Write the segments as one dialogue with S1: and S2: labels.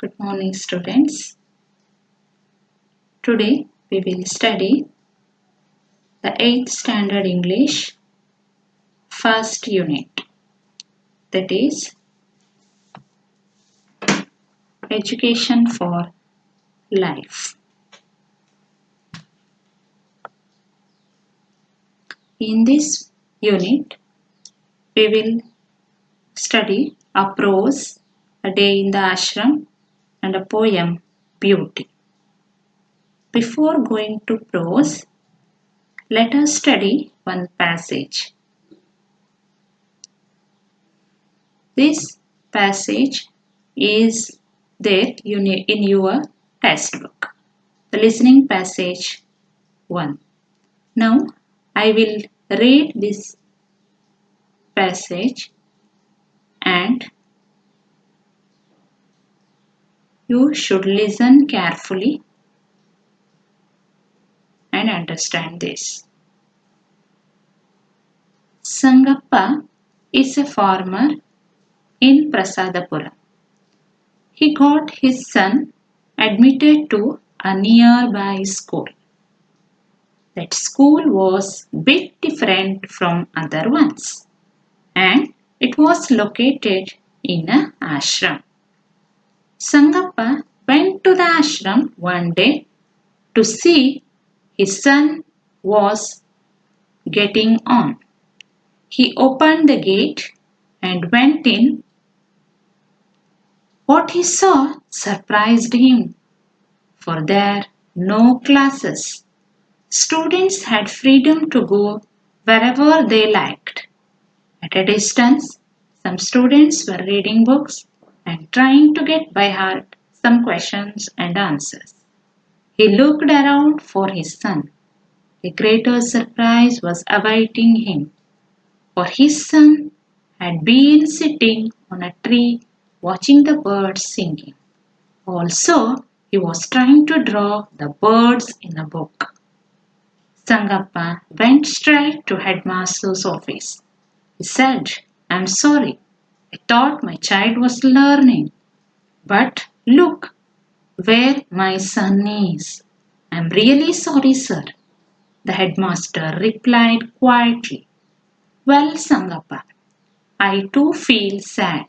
S1: Good morning, students. Today we will study the 8th standard English first unit, that is Education for Life. In this unit, we will study a prose, A Day in the Ashram, and a poem, Beauty. Before going to prose, let us study one passage. This passage is there in your textbook. The listening passage 1. Now I will read this passage and you should listen carefully and understand this. Sangappa is a farmer in Prasadapuram. He got his son admitted to a nearby school. That school was bit different from other ones, and it was located in an ashram. Sangappa went to the ashram one day to see his son was getting on. He opened the gate and went in. What he saw surprised him, for there no classes. Students had freedom to go wherever they liked. At a distance, some students were reading books and trying to get by heart some questions and answers. He looked around for his son. A greater surprise was awaiting him, for his son had been sitting on a tree watching the birds singing. Also, he was trying to draw the birds in a book. Sangappa went straight to headmaster's office. He said, "I'm sorry. I thought my child was learning. But look where my son is." "I'm really sorry, sir," the headmaster replied quietly. "Well, Sangappa, I too feel sad,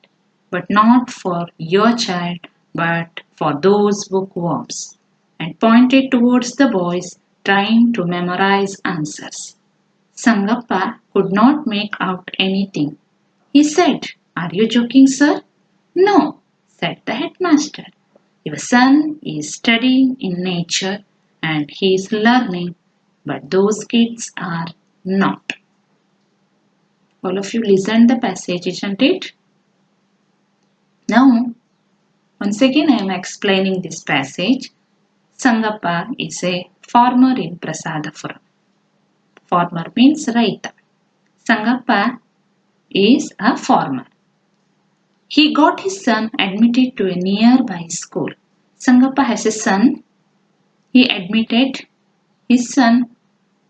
S1: but not for your child, but for those bookworms," and pointed towards the boys trying to memorize answers. Sangappa could not make out anything. He said, "Are you joking, sir?" "No," said the headmaster. "Your son is studying in nature and he is learning, but those kids are not." All of you listened the passage, isn't it? Now, once again I am explaining this passage. Sangappa is a farmer in Prasadapuram. Farmer means Raita. Sangappa is a farmer. He got his son admitted to a nearby school. Sangappa has a son. He admitted his son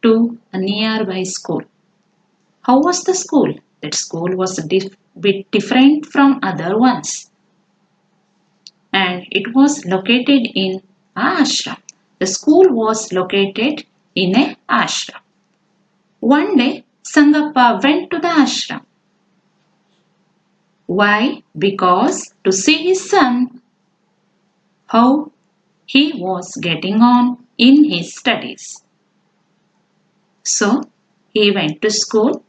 S1: to a nearby school. How was the school? That school was a bit different from other ones, and it was located in an ashram. The school was located in a ashram. One day, Sangappa went to the ashram. Why? Because to see his son, how he was getting on in his studies. So, he went to school.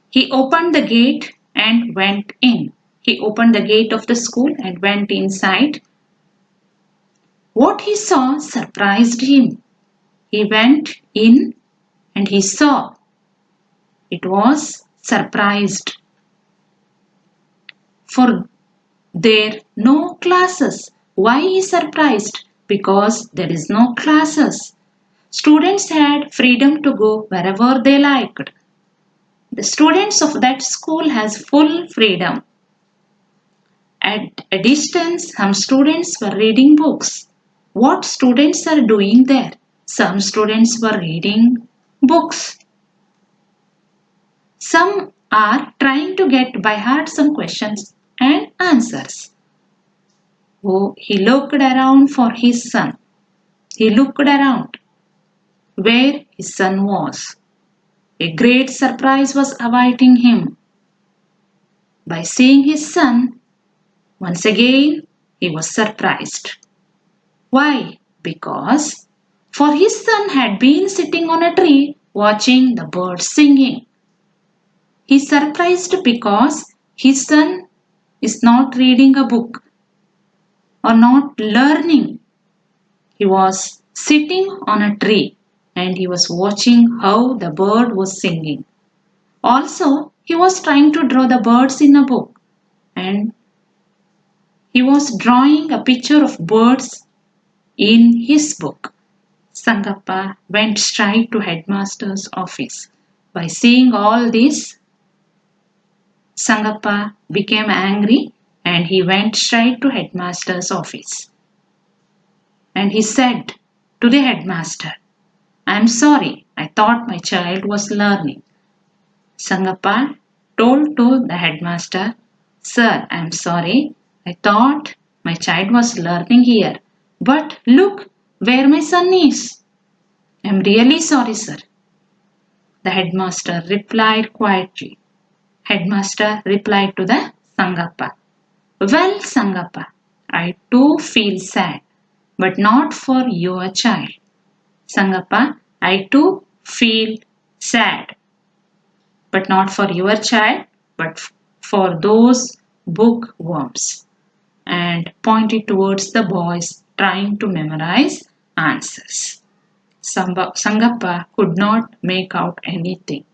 S1: He opened the gate and went in. He opened the gate of the school and went inside. What he saw surprised him. He went in and he saw. It was surprised. For there no classes. Why he surprised? Because there is no classes. Students had freedom to go wherever they liked. The students of that school has full freedom. At a distance, some students were reading books. What students are doing there? Some students were reading books. Some are trying to get by heart some questions and answers. Oh, he looked around for his son. He looked around where his son was. A great surprise was awaiting him. By seeing his son, once again he was surprised. Why? Because for his son had been sitting on a tree watching the birds singing. He surprised because his son is not reading a book or not learning. He was sitting on a tree and he was watching how the bird was singing. Also, he was trying to draw the birds in a book and he was drawing a picture of birds in his book. Sangappa went straight to headmaster's office. By seeing all this, Sangappa became angry and he went straight to headmaster's office. And he said to the headmaster, "I am sorry, I thought my child was learning." Sangappa told to the headmaster, "Sir, I am sorry, I thought my child was learning here. But look where my son is. I am really sorry, sir." The headmaster replied quietly. Headmaster replied to the Sangappa, "Well, Sangappa, I too feel sad, but not for your child. Sangappa, I too feel sad, but not for your child, but for those bookworms," and pointed towards the boys trying to memorize answers. Sangappa could not make out anything.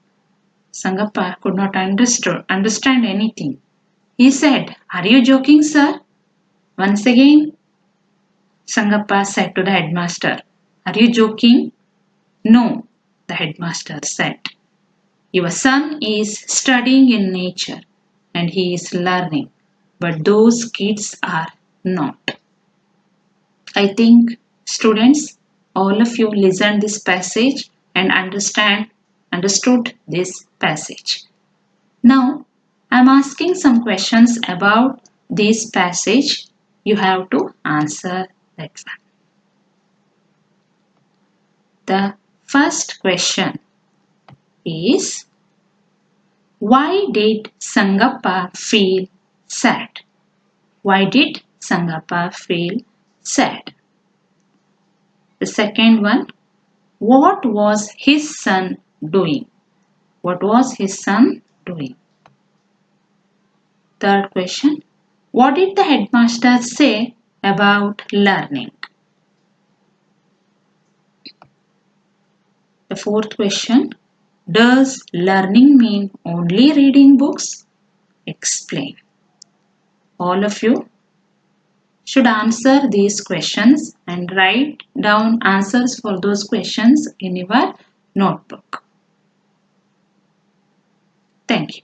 S1: Sangappa could not understand anything. He said, "Are you joking, sir?" Once again, Sangappa said to the headmaster, "Are you joking?" "No," the headmaster said. "Your son is studying in nature and he is learning, but those kids are not." I think, students, all of you listened this passage and understood this passage. Now, I am asking some questions about this passage. You have to answer that one. The first question is, why did Sangappa feel sad? Why did Sangappa feel sad? The second one, what was his son doing? What was his son doing? Third question, what did the headmaster say about learning? The fourth question, does learning mean only reading books? Explain. All of you should answer these questions and write down answers for those questions in your notebook. Thank you.